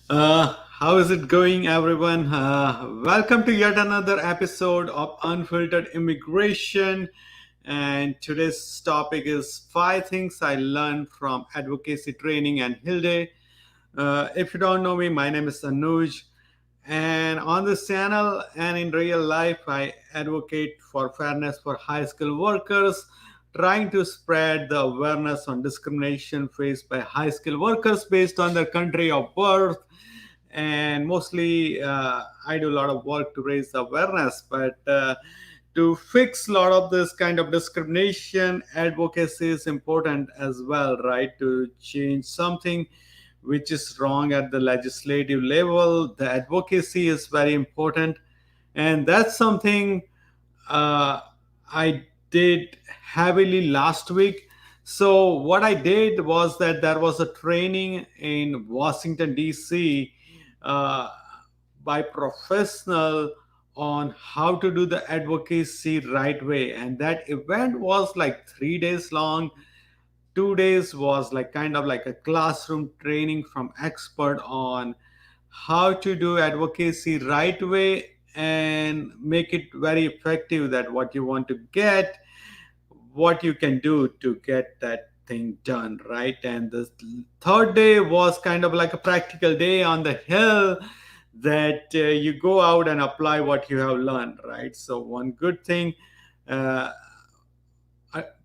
How is it going, everyone? Welcome to yet another episode of Unfiltered Immigration. And today's topic is five things I learned from advocacy training and Hilde. If you don't know me, my name is Anuj. And on this channel and in real life, I advocate for fairness for high skilled workers, trying to spread the awareness on discrimination faced by high skilled workers based on their country of birth. And mostly, I do a lot of work to raise awareness, but to fix a lot of this kind of discrimination, advocacy is important as well, right? To change something which is wrong at the legislative level, the advocacy is very important. And that's something uh, I did heavily last week. So, what I did was that there was a training in Washington, D.C. Uh, by professional on how to do the advocacy right way. And that event was like 3 days long. 2 days was like kind of like a classroom training from expert on how to do advocacy right way and make it very effective, that what you want to get, what you can do to get that thing done right. And the third day was kind of like a practical day on the hill, that you go out and apply what you have learned, right? So one good thing uh,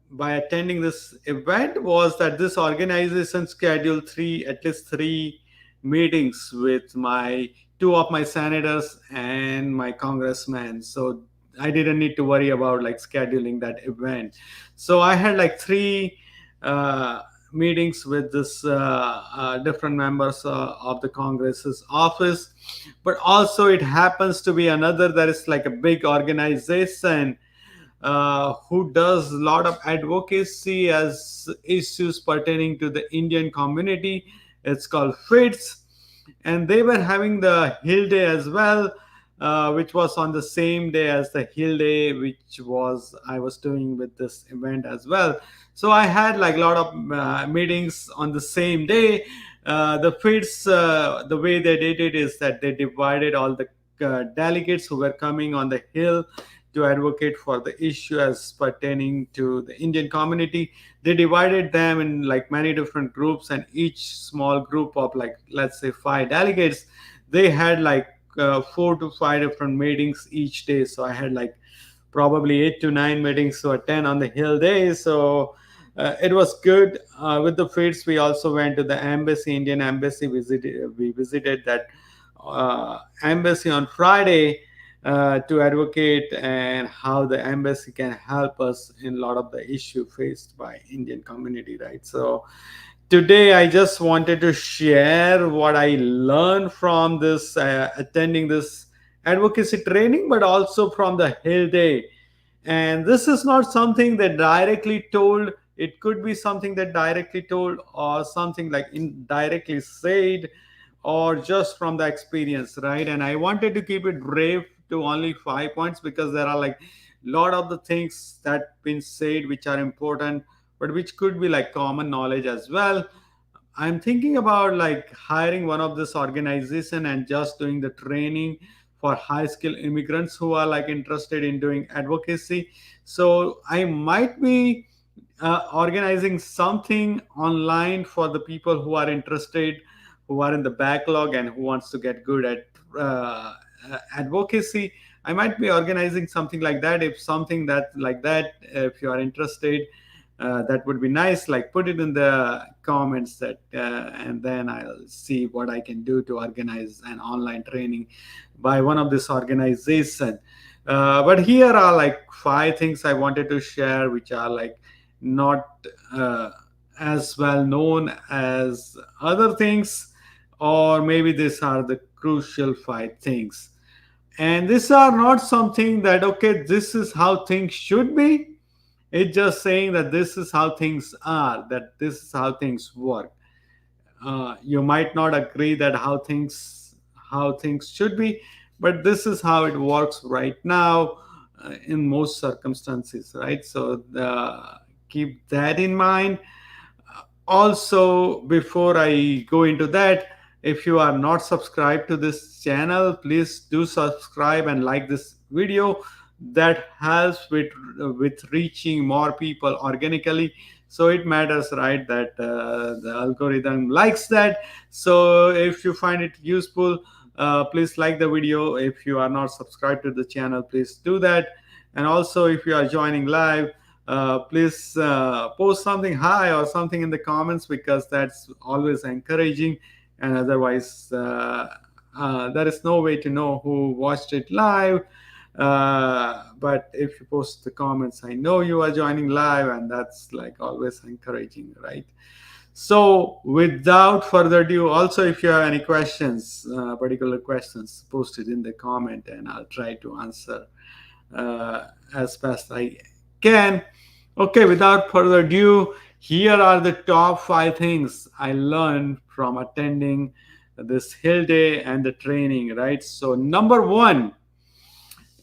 by attending this event was that this organization scheduled at least three meetings with my two of my senators and my congressmen. So I didn't need to worry about like scheduling that event. So I had like three uh, meetings with this different members of the Congress's office. But also it happens to be another that is like a big organization who does a lot of advocacy as issues pertaining to the Indian community. It's called FITS, and they were having the Hill Day as well, which was on the same day as the Hill Day, which was I was doing with this event as well. So I had like a lot of meetings on the same day. The FITS, the way they did it is that they divided all the delegates who were coming on the hill to advocate for the issue as pertaining to the Indian community. They divided them in like many different groups, and each small group of like, let's say, five delegates, they had like 4 to 5 different meetings each day. So I had like probably 8 to 9 meetings to attend on the hill day. So it was good. With the feeds, we also went to the embassy, Indian embassy. We visited that embassy on Friday to advocate and how the embassy can help us in a lot of the issue faced by Indian community, right? So today I just wanted to share what I learned from this attending this advocacy training, but also from the hill day. And this is not something that directly told, it could be something that directly told or something like indirectly said, or just from the experience, right? And I wanted to keep it brief to only 5 points, because there are like a lot of the things that been said which are important, but which could be like common knowledge as well. I'm thinking about like hiring one of this organization and just doing the training for high skill immigrants who are like interested in doing advocacy. So I might be organizing something online for the people who are interested, who are in the backlog and who wants to get good at advocacy. I might be organizing something like that. If something that like that, if you are interested, that would be nice. Like put it in the comments, that and then I'll see what I can do to organize an online training by one of this organization. But here are like five things I wanted to share, which are like not as well known as other things, or maybe these are the crucial five things. And these are not something that, okay, this is how things should be. It's just saying that this is how things are, that this is how things work. You might not agree that how things should be, but this is how it works right now in most circumstances, right? So keep that in mind. Also, before I go into that, If you are not subscribed to this channel, please do subscribe and like this video. That helps with reaching more people organically. So it matters, right, that the algorithm likes that. So if you find it useful, please like the video. If you are not subscribed to the channel, please do that. And also, if you are joining live, please post something hi or something in the comments, because that's always encouraging. And otherwise, there is no way to know who watched it live. But if you post the comments, I know you are joining live, and that's like always encouraging, right? So without further ado, also if you have any questions, particular questions, post it in the comment, and I'll try to answer as fast I can. Okay, without further ado, here are the top 5 things I learned from attending this Hill Day and the training, right? So number one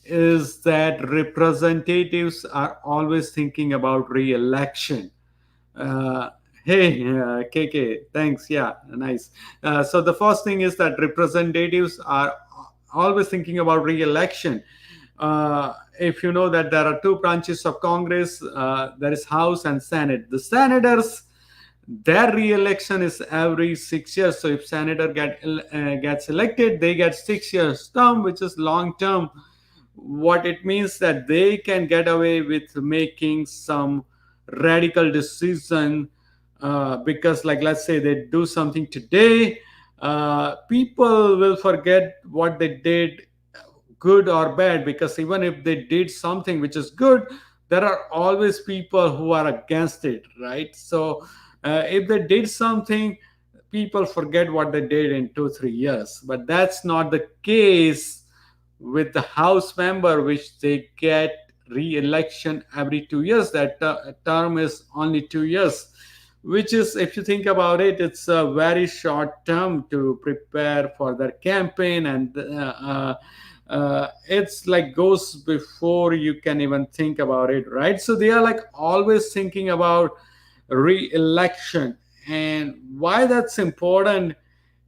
is that representatives are always thinking about re-election. Uh, hey, KK, thanks. Yeah, nice. So the first thing is that representatives are always thinking about re-election. If you know that there are two branches of Congress, there is House and Senate. The senators, their re-election is every 6 years. So if senator gets elected, they get 6 years term, which is long term. What it means that they can get away with making some radical decision, because like let's say they do something today, people will forget what they did, good or bad, because even if they did something which is good, there are always people who are against it, right? So if they did something, people forget what they did in 2 3 years. But that's not the case with the House member, which they get re-election every 2 years. That term is only 2 years, which is, if you think about it, it's a very short term to prepare for their campaign. And it's like goes before you can even think about it, right? So they are like always thinking about re-election. And why that's important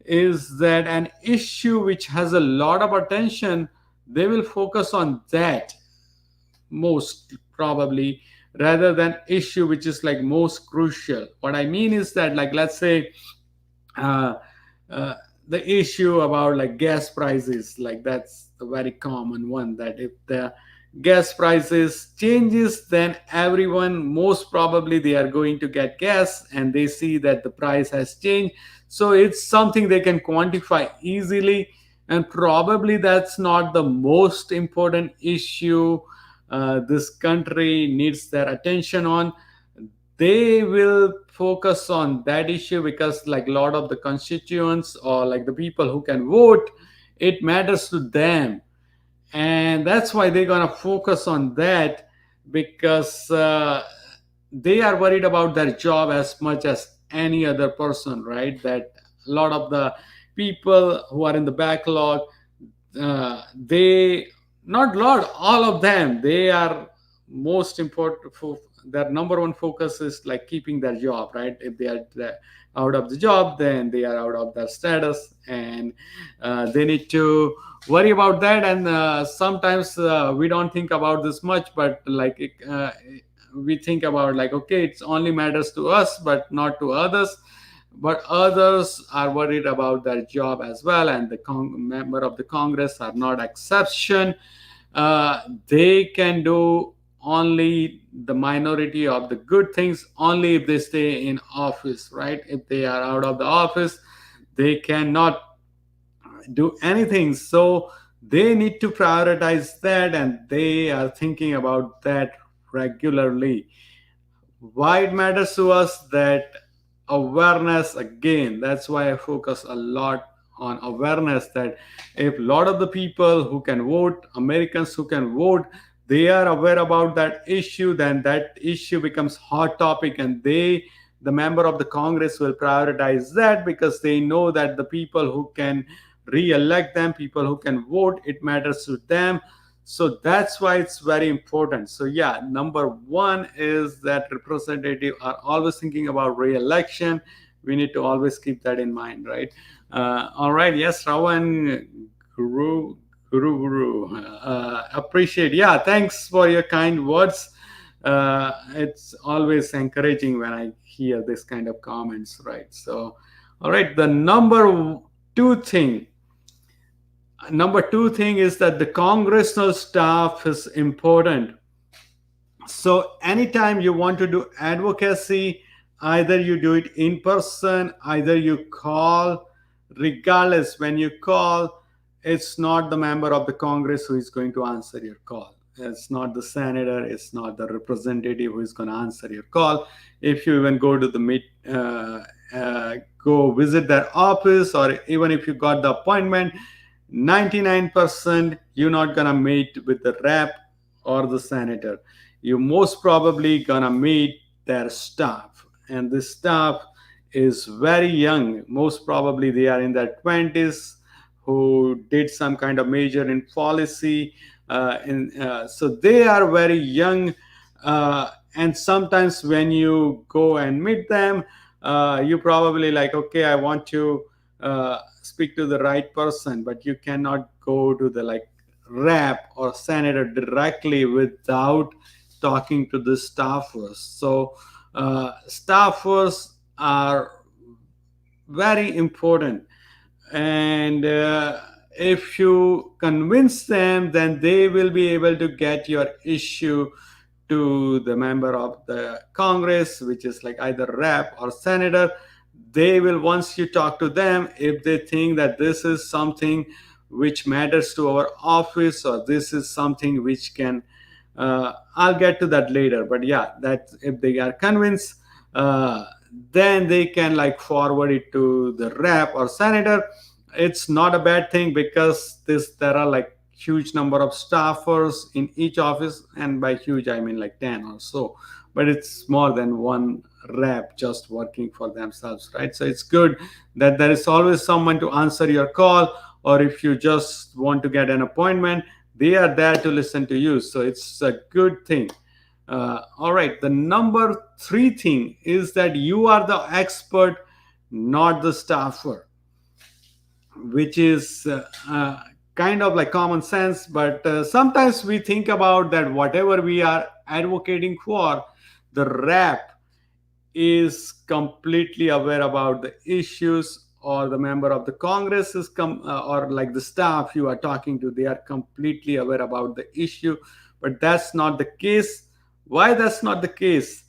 is that an issue which has a lot of attention, they will focus on that most probably, rather than issue which is like most crucial. What I mean is that, like let's say, uh, uh, the issue about like gas prices, like that's a very common one, that if the gas prices changes, then everyone most probably they are going to get gas, and they see that the price has changed. So it's something they can quantify easily, and probably that's not the most important issue this country needs their attention on. They will focus on that issue because like a lot of the constituents, or like the people who can vote, it matters to them. And that's why they're going to focus on that, because they are worried about their job as much as any other person, right? That a lot of the people who are in the backlog, they, not lot, all of them, they are most important for their number one focus is like keeping their job, right? If they are out of the job, then they are out of their status, and they need to worry about that. And sometimes we don't think about this much, but like we think about like, okay, it's only matters to us but not to others. But others are worried about their job as well, and the member of the Congress are not exception. They can do only the minority of the good things only if they stay in office, right? If they are out of the office, they cannot do anything. So they need to prioritize that, and they are thinking about that regularly. Why it matters to us, that awareness, again, that's why I focus a lot on awareness, that if a lot of the people who can vote, Americans who can vote, they are aware about that issue, then that issue becomes hot topic, and the member of the Congress will prioritize that, because they know that the people who can re-elect them, people who can vote, it matters to them. So that's why it's very important. So yeah, number one is that representatives are always thinking about re-election, we need to always keep that in mind, right? All right, yes, Ravan, guru appreciate. Yeah, thanks for your kind words. It's always encouraging when I hear this kind of comments, right? So all right, the two thing number two thing is that the congressional staff is important. So anytime you want to do advocacy, either you do it in person, either you call. Regardless, when you call, it's not the member of the Congress who is going to answer your call. It's not the senator, it's not the representative who is going to answer your call. If you even go to the go visit their office, or even if you got the appointment, 99% you're not going to meet with the rep or the senator. You most probably gonna meet their staff, and the staff is very young. Most probably they are in their 20s, who did some kind of major in policy, so they are very young. And sometimes when you go and meet them, you probably like, okay, I want to speak to the right person, but you cannot go to the like rep or senator directly without talking to the staffers. So staffers are very important, and if you convince them, then they will be able to get your issue to the member of the Congress, which is like either rep or senator. They will, once you talk to them, if they think that this is something which matters to our office, or this is something which can I'll get to that later, but yeah, that if they are convinced, then they can like forward it to the rep or senator. It's not a bad thing, because there are like huge number of staffers in each office, and by huge I mean like 10 or so, but it's more than one rep just working for themselves, right? So it's good that there is always someone to answer your call, or if you just want to get an appointment, they are there to listen to you. So it's a good thing. All right, the number three thing is that you are the expert, not the staffer, which is kind of like common sense, but sometimes we think about that whatever we are advocating for, the rep is completely aware about the issues, or the member of the Congress is or like the staff you are talking to, they are completely aware about the issue. But that's not the case. Why that's not the case?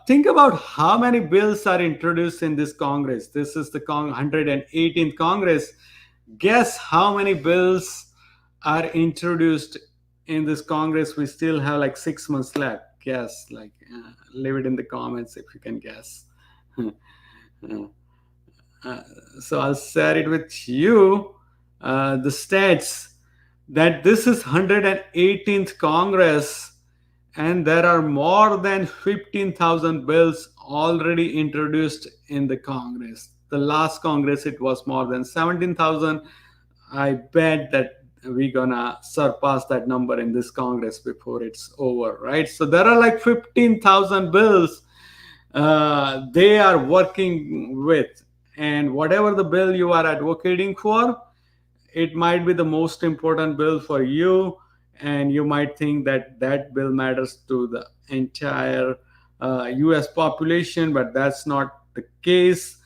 Think about how many bills are introduced in this Congress. This is the 118th Congress. Guess how many bills are introduced in this Congress? We still have like 6 months left. Guess, like, leave it in the comments if you can guess. So I'll share it with you. The stats that this is 118th Congress, and there are more than 15,000 bills already introduced in the Congress. The last Congress, it was more than 17,000. I bet that we're gonna surpass that number in this Congress before it's over, right? So there are like 15,000 bills they are working with, and whatever the bill you are advocating for, it might be the most important bill for you, and you might think that that bill matters to the entire US population, but that's not the case.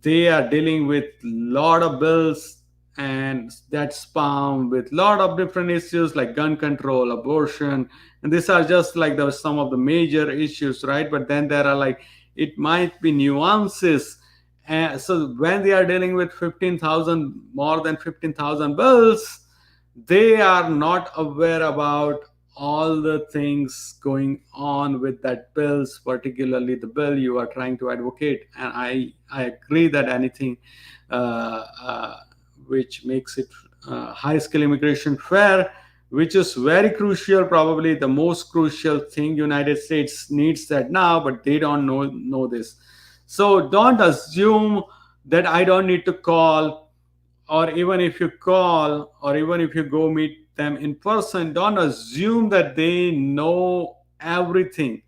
They are dealing with a lot of bills, and that spam with a lot of different issues like gun control, abortion, and these are just like some of the major issues, right? But then there are like, it might be nuances. So when they are dealing with 15,000, more than 15,000 bills, they are not aware about all the things going on with that bills, particularly the bill you are trying to advocate. And I agree that anything which makes it high skill immigration fair, which is very crucial, probably the most crucial thing United States needs that now, but they don't know this. So don't assume that I don't need to call, or even if you call, or even if you go meet them in person, don't assume that they know everything.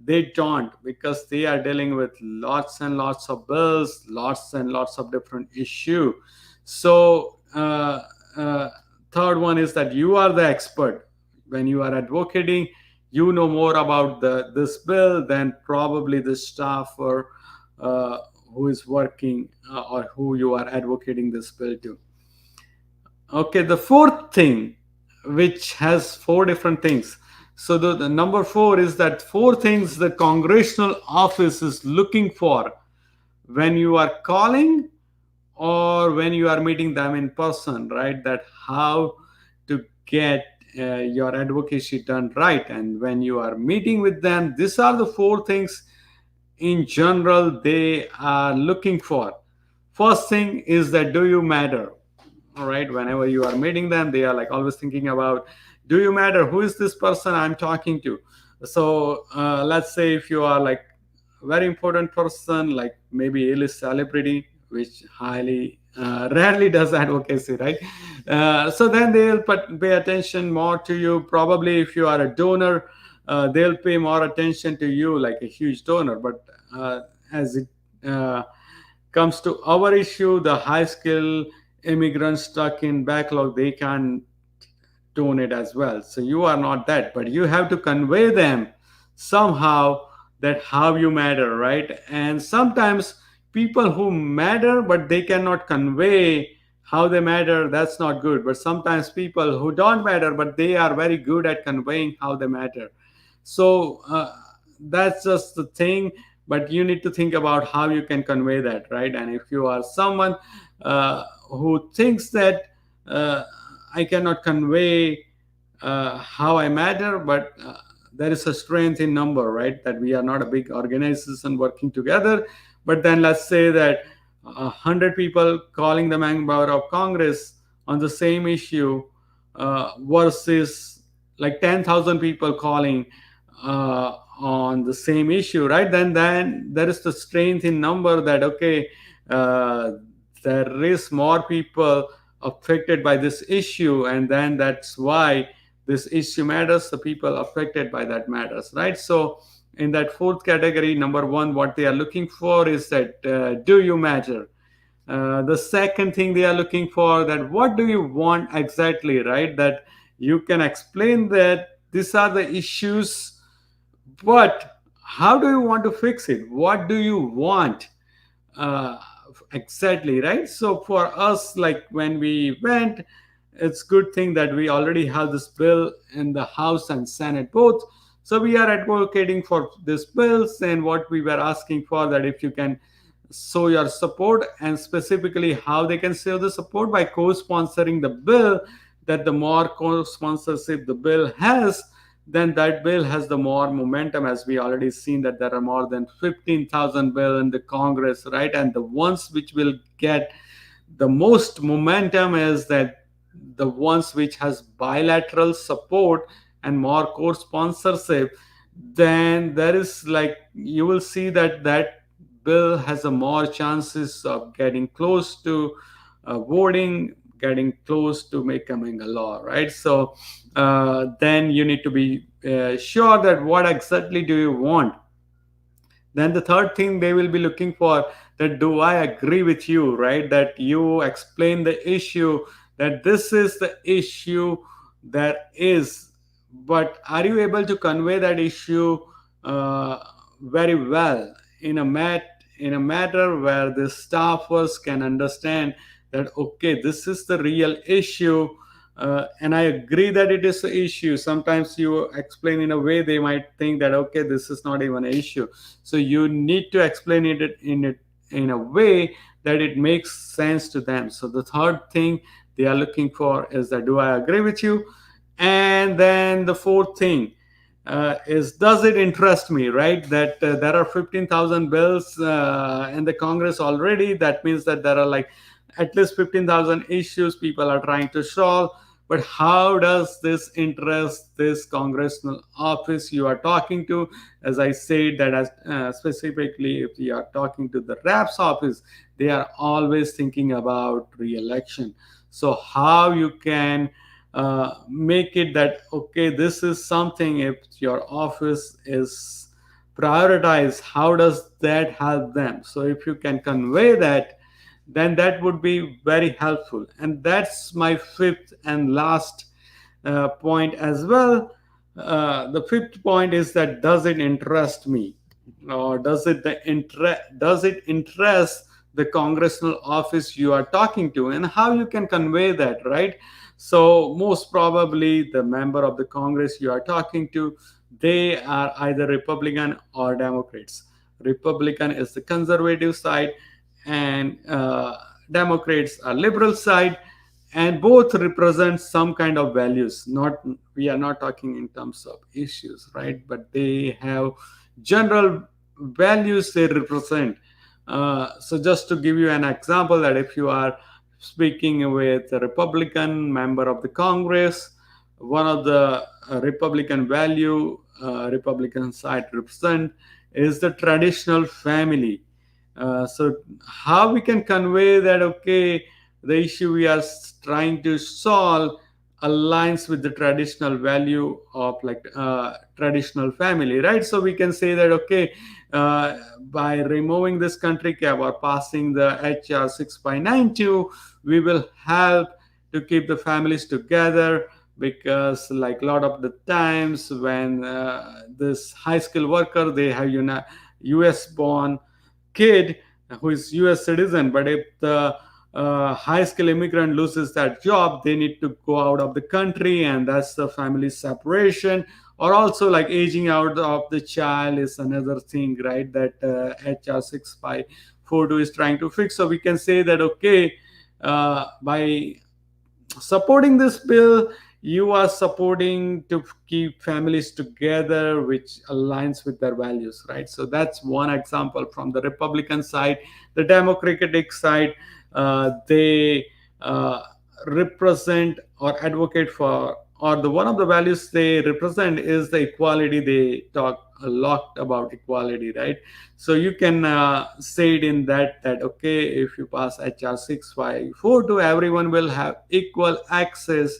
they don't, because they are dealing with lots and lots of bills, lots and lots of different issue. So uh, third one is that you are the expert. When you are advocating, you know more about this bill than probably the staff or who is working or who you are advocating this bill to. Okay, the fourth thing, which has four different things. So the number four is that four things the congressional office is looking for when you are calling or when you are meeting them in person, right? That how to get your advocacy done right. And when you are meeting with them, these are the four things in general they are looking for. First thing is that do you matter? All right, whenever you are meeting them, they are like always thinking about, do you matter? Who is this person I'm talking to? So let's say if you are like very important person, like maybe A-list celebrity, which highly rarely does advocacy, right? So then they'll pay attention more to you. Probably if you are a donor, they'll pay more attention to you, like a huge donor. But as it comes to our issue, the high skill immigrants stuck in backlog, they can tone it as well. So you are not that, but you have to convey them somehow that how you matter, right? And sometimes people who matter but they cannot convey how they matter, that's not good. But sometimes people who don't matter but they are very good at conveying how they matter. So that's just the thing. But you need to think about how you can convey that, right? And if you are someone who thinks that uh, I cannot convey how I matter, but there is a strength in number, right? That we are not a big organization working together. But then let's say that 100 people calling the member of Congress on the same issue versus like 10,000 people calling on the same issue, right? Then there is the strength in number that okay, uh, there is more people affected by this issue, and then that's why this issue matters. The people affected by that matters, right? So in that fourth category, number one, what they are looking for is that do you matter? The second thing they are looking for, that what do you want exactly, right? That you can explain that these are the issues, but how do you want to fix it? What do you want uh, exactly, right? So for us, like when we went, it's good thing that we already have this bill in the House and Senate both. So we are advocating for these bills, and what we were asking for, that if you can show your support, and specifically how they can show the support by co-sponsoring the bill, that the more co-sponsorship the bill has, then that bill has the more momentum. As we already seen that there are more than 15,000 bill in the Congress, right? And the ones which will get the most momentum is that the ones which has bilateral support and more co-sponsorship. Then there is like, you will see that that bill has a more chances of getting close to voting, getting close to becoming a law, right? So then you need to be sure that what exactly do you want. Then the third thing they will be looking for, that do I agree with you, right? That you explain the issue, that this is the issue that is, but are you able to convey that issue uh, very well in a matter where the staffers can understand that okay, this is the real issue, and I agree that it is an issue. Sometimes you explain in a way they might think that okay, this is not even an issue. So you need to explain it in a way that it makes sense to them. So the third thing they are looking for is that do I agree with you? And then the fourth thing is, does it interest me, right? That there are 15,000 bills in the Congress already. That means that there are like at least 15,000 issues people are trying to solve. But how does this interest this congressional office you are talking to? As I said, that as specifically if you are talking to the reps office, they are always thinking about re-election. So how you can make it that okay, this is something, if your office is prioritize, how does that help them? So if you can convey that, then that would be very helpful. And that's my fifth and last point as well. The fifth point is that, does it interest me, or does it interest the congressional office you are talking to, and how you can convey that, right? So most probably the member of the Congress you are talking to, they are either Republican or Democrats. Republican is the conservative side, and Democrats are liberal side, and both represent some kind of values. Not, we are not talking in terms of issues, right? But they have general values they represent. So just to give you an example, that if you are speaking with a Republican member of the Congress, one of the Republican value Republican side represent is the traditional family. So how we can convey that, okay, the issue we are trying to solve aligns with the traditional value of, like, traditional family, right? So we can say that, okay, by removing this country cap or passing the HR 6592, we will help to keep the families together. Because, like, a lot of the times when this high skill worker, they have US born kid who is US citizen, but if the high skill immigrant loses that job, they need to go out of the country, and that's the family separation. Or also, like, aging out of the child is another thing, right, that HR 6542 is trying to fix. So we can say that, okay, by supporting this bill, you are supporting to keep families together, which aligns with their values, right? So that's one example from the Republican side. The Democratic side, they represent or advocate for, or the one of the values they represent is the equality. They talk a lot about equality, right? So you can say it in that, okay, if you pass HR 6542, everyone will have equal access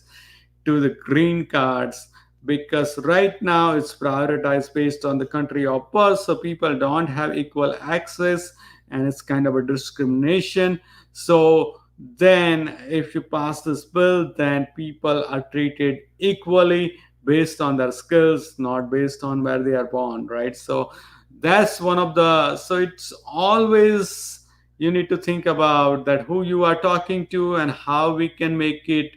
to the green cards. Because right now it's prioritized based on the country of birth, so people don't have equal access, and it's kind of a discrimination. So then if you pass this bill, then people are treated equally based on their skills, not based on where they are born, right? So that's one of the, so it's always, you need to think about that, who you are talking to, and how we can make it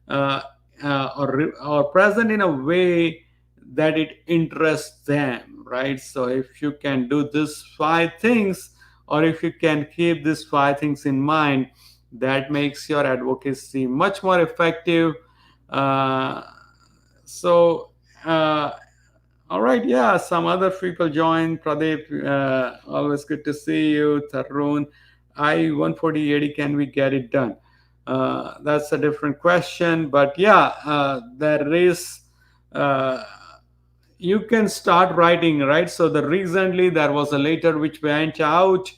uh, or present in a way that it interests them, right? So if you can do these five things, or if you can keep these five things in mind, that makes your advocacy much more effective. uh, so uh, all right, yeah, some other people join. Pradeep, always good to see you. Tarun, I 14080, can we get it done? That's a different question, but yeah, there is. Uh, you can start writing, right? So the recently there was a letter which went out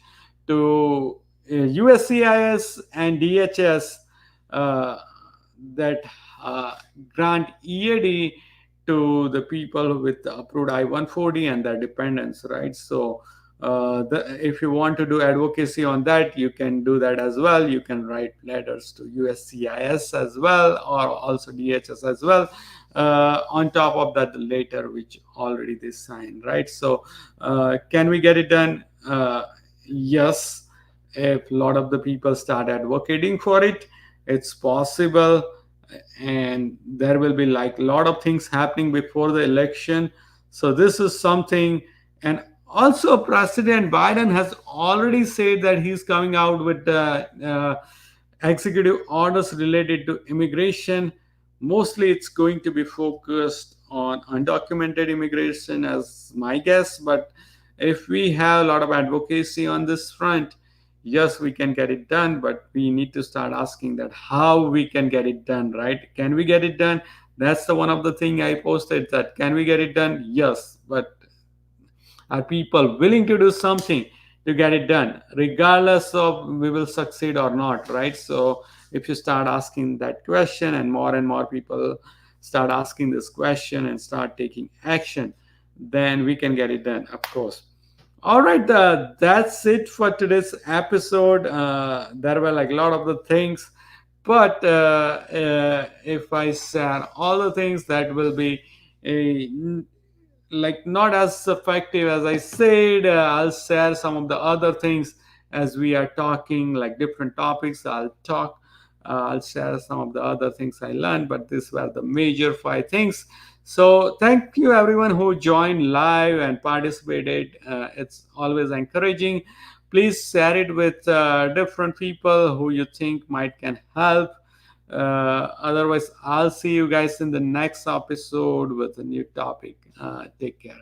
to USCIS and DHS, uh, that uh, grant EAD to the people with approved I-140 and their dependents, right? So if you want to do advocacy on that, you can do that as well. You can write letters to USCIS as well, or also DHS as well. On top of that, the letter which already they signed, right? So can we get it done? Yes, if a lot of the people start advocating for it, it's possible. And there will be, like, a lot of things happening before the election. So this is something. And also President Biden has already said that he's coming out with executive orders related to immigration. Mostly it's going to be focused on undocumented immigration, as my guess. But if we have a lot of advocacy on this front, yes, we can get it done. But we need to start asking that, how we can get it done, right? Can we get it done? That's the one of the thing I posted, that can we get it done? Yes, but are people willing to do something to get it done, regardless of we will succeed or not, right? So if you start asking that question, and more people start asking this question and start taking action, then we can get it done, of course. All right, that's it for today's episode. There were like a lot of the things, but if I share all the things, that will be a like not as effective as I said. I'll share some of the other things as we are talking, like different topics. I'll share some of the other things I learned, but these were the major five things. So thank you everyone who joined live and participated. It's always encouraging. Please share it with different people who you think might can help. Otherwise, I'll see you guys in the next episode with a new topic. Take care.